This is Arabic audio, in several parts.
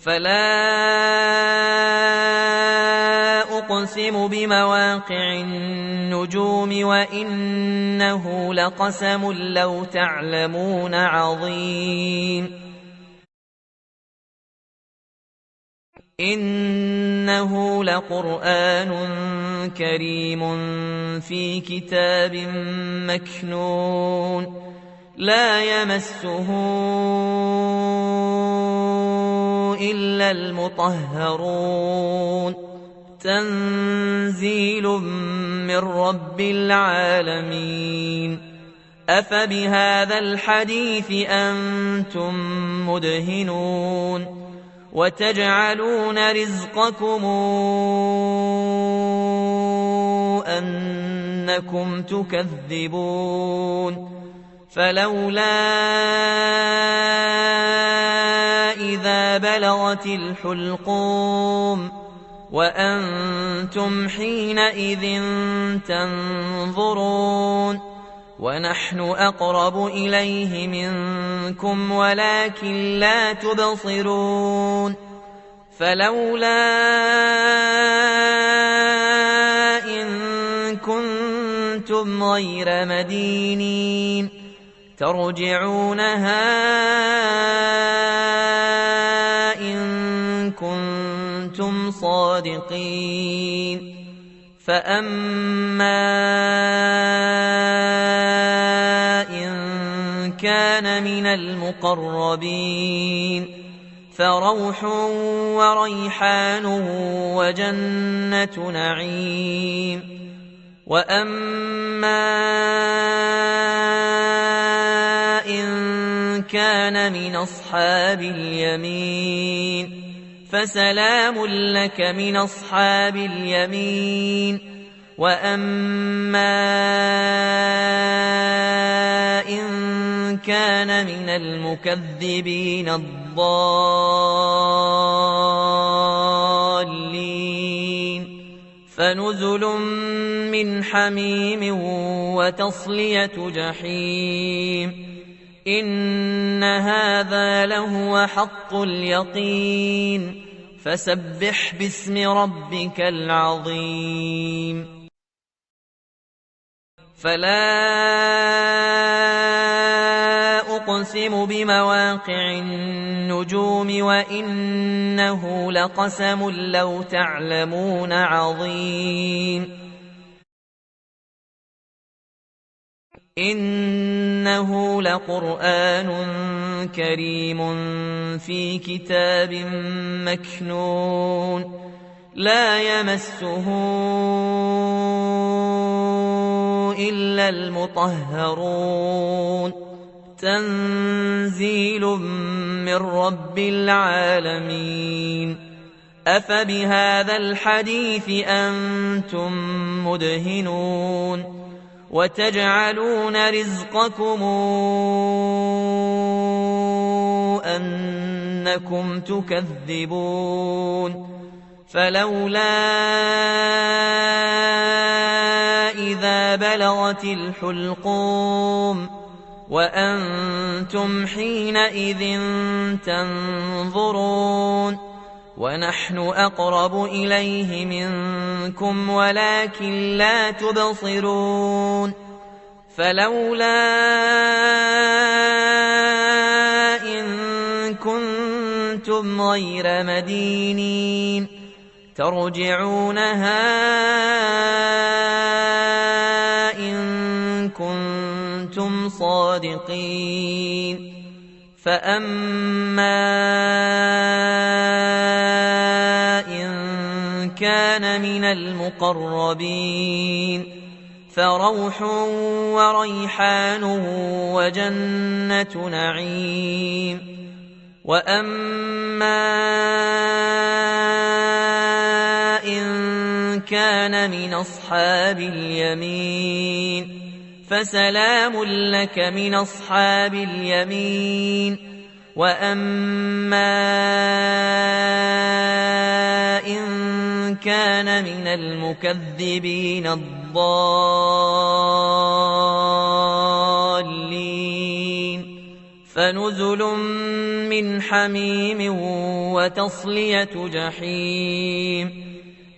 فلا أقسم بمواقع النجوم وإنه لقسم لو تعلمون عظيم إنه لقرآن كريم في كتاب مكنون لا يمسه إلا المطهرون تنزيل من رب العالمين أفبهذا الحديث أنتم مدهنون وتجعلون رزقكم أنكم تكذبون فلولا إذا بلغت الحلقوم وأنتم حينئذ تنظرون ونحن أقرب إليه منكم ولكن لا تبصرون فلولا إن كنتم غير مدينين ترجعونها إن كنتم صادقين فأما إن كان من المقربين فروح وريحان وجنة نعيم وأما إن كان من أصحاب اليمين فسلام لك من أصحاب اليمين وأما إن كان من المكذبين الضالين فنزل من حميم وتصلية جحيم إن هذا لهو حق اليقين فسبح باسم ربك العظيم فلا أقسم بمواقع النجوم وإنه لقسم لو تعلمون عظيم إنه لقرآن كريم في كتاب مكنون لا يمسه إلا المطهرون تنزيل من رب العالمين أفبهذا الحديث أنتم مدهنون وتجعلون رزقكم أنكم تكذبون فلولا إذا بلغت الحلقوم وأنتم حينئذ تنظرون ونحن أقرب إليه منكم ولكن لا تبصرون فلولا إن كنتم غير مدينين ترجعونها إن كنتم صادقين فأما إن كان من المقربين فروح وريحان وجنة نعيم وأما إن كان من أصحاب اليمين فسلام لك من أصحاب اليمين وأما إن كان من المكذبين الضالين فنزل من حميم وتصلية جحيم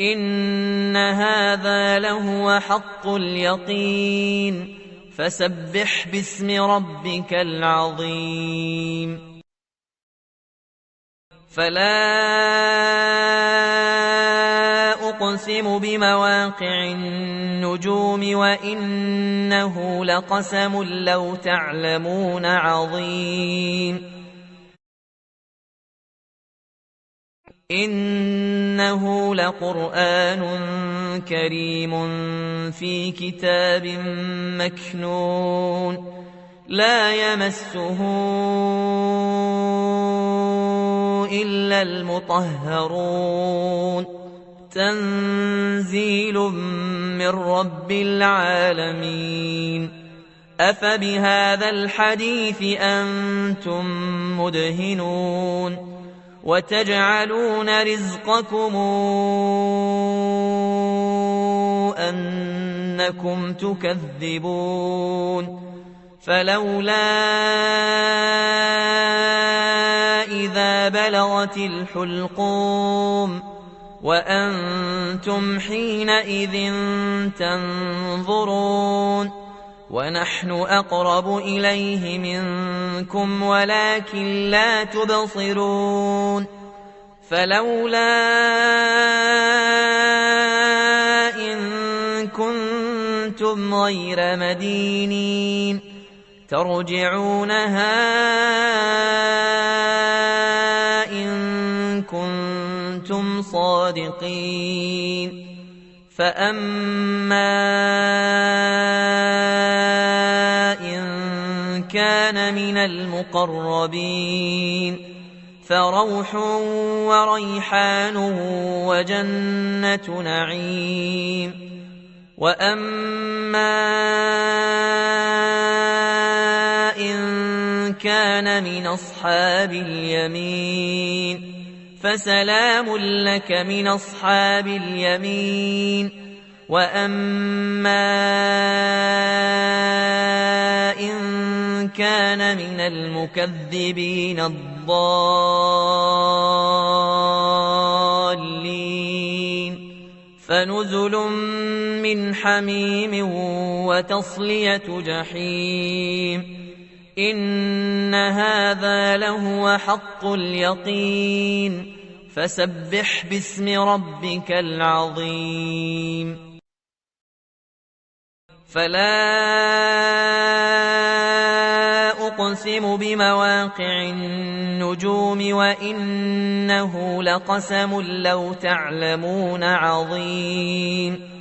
إن هذا لهو حق اليقين فسبح باسم ربك العظيم فلا أقسم بمواقع النجوم وإنه لقسم لو تعلمون عظيم إنه لقرآن كريم في كتاب مكنون لا يمسه إلا المطهرون تنزيل من رب العالمين أفبهذا الحديث أنتم مدهنون وتجعلون رزقكم أنكم تكذبون فلولا إذا بلغت الحلقوم وأنتم حينئذ تنظرون ونحن أقرب إليه منكم ولكن لا تبصرون فلولا إن كنتم غير مدينين ترجعونها إن كنتم صادقين فأما إن كان من المقربين فروح وريحان وجنة نعيم وأما إن كان من أصحاب اليمين فسلام لك من أصحاب اليمين وأما إن كان من المكذبين الضالين فنزل من حميم وتصلية جحيم إن هذا لهو حق اليقين فسبح باسم ربك العظيم فلا أقسم بمواقع النجوم وإنه لقسم لو تعلمون عظيم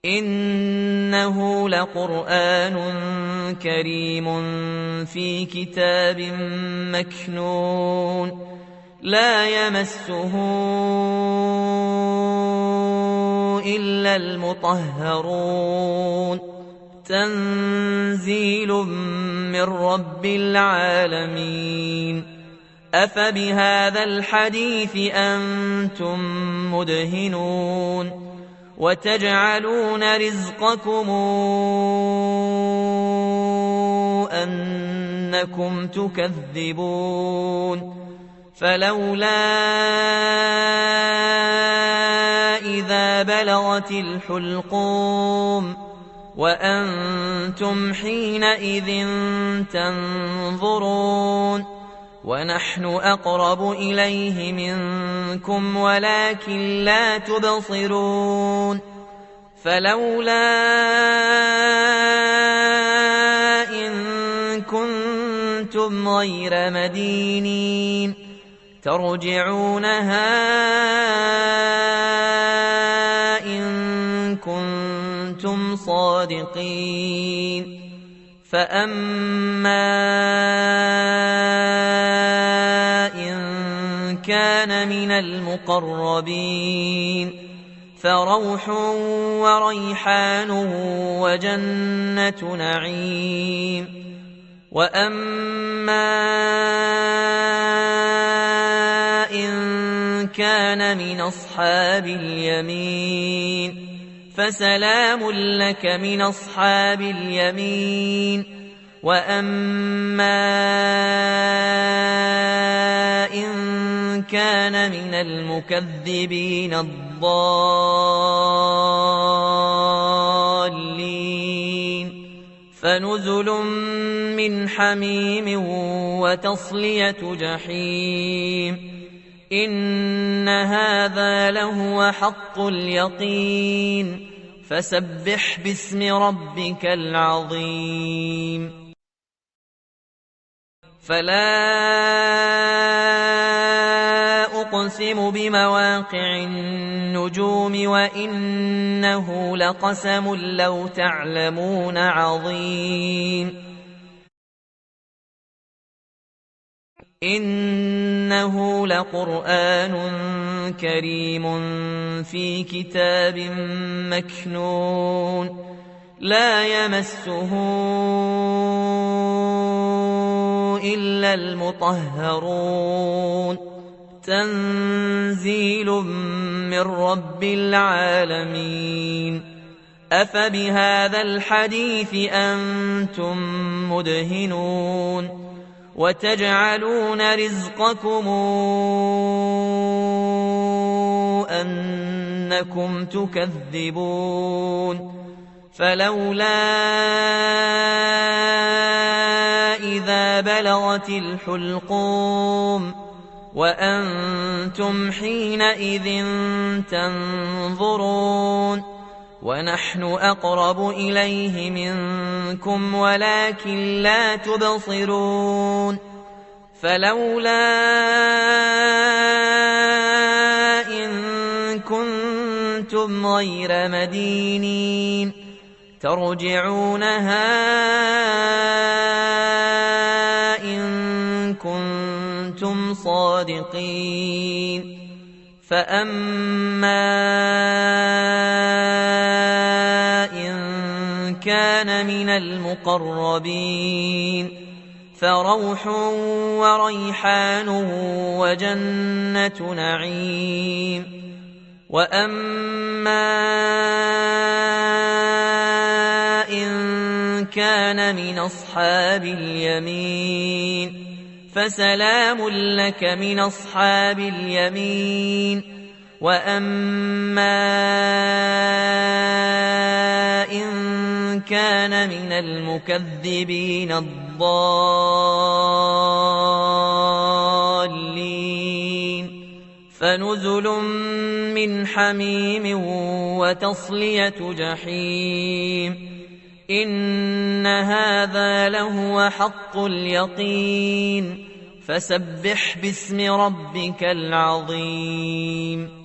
إنه لقرآن كريم في كتاب مكنون لا يمسه إلا المطهرون تنزيل من رب العالمين أفبهذا الحديث أنتم مدهنون وتجعلون رزقكم أنكم تكذبون فلولا إذا بلغت الحلقوم وأنتم حينئذ تنظرون ونحن أقرب إليه منكم ولكن لا تبصرون فلولا إن كنتم غير مدينين ترجعونها إن كنتم صادقين فأما إن كان من المقربين فروح وريحان وجنة نعيم وأما إن كان من أصحاب اليمين فسلام لك من أصحاب اليمين وأما إن كان من المكذبين الضالين فنزل من حميم وتصلية جحيم إن هذا لهو حق اليقين فسبح باسم ربك العظيم فلا أقسم بمواقع النجوم وإنه لقسم لو تعلمون عظيم إنه لقرآن كريم في كتاب مكنون لا يمسه إلا المطهرون تنزيل من رب العالمين أفبهذا الحديث أنتم مدهنون وتجعلون رزقكم أنكم تكذبون فلولا إذا بلغت الحلقوم وأنتم حينئذ تنظرون ونحن أقرب إليه منكم ولكن لا تبصرون فلولا إن كنتم غير مدينين ترجعونها إن كنتم صادقين فأما إن كان من المقربين فروح وريحان وجنة نعيم وأما إن كان من أصحاب اليمين فسلام لك من أصحاب اليمين وأما إن كان من المكذبين الضالين فنزل من حميم وتصلية جحيم إن هذا لهو حق اليقين فسبح باسم ربك العظيم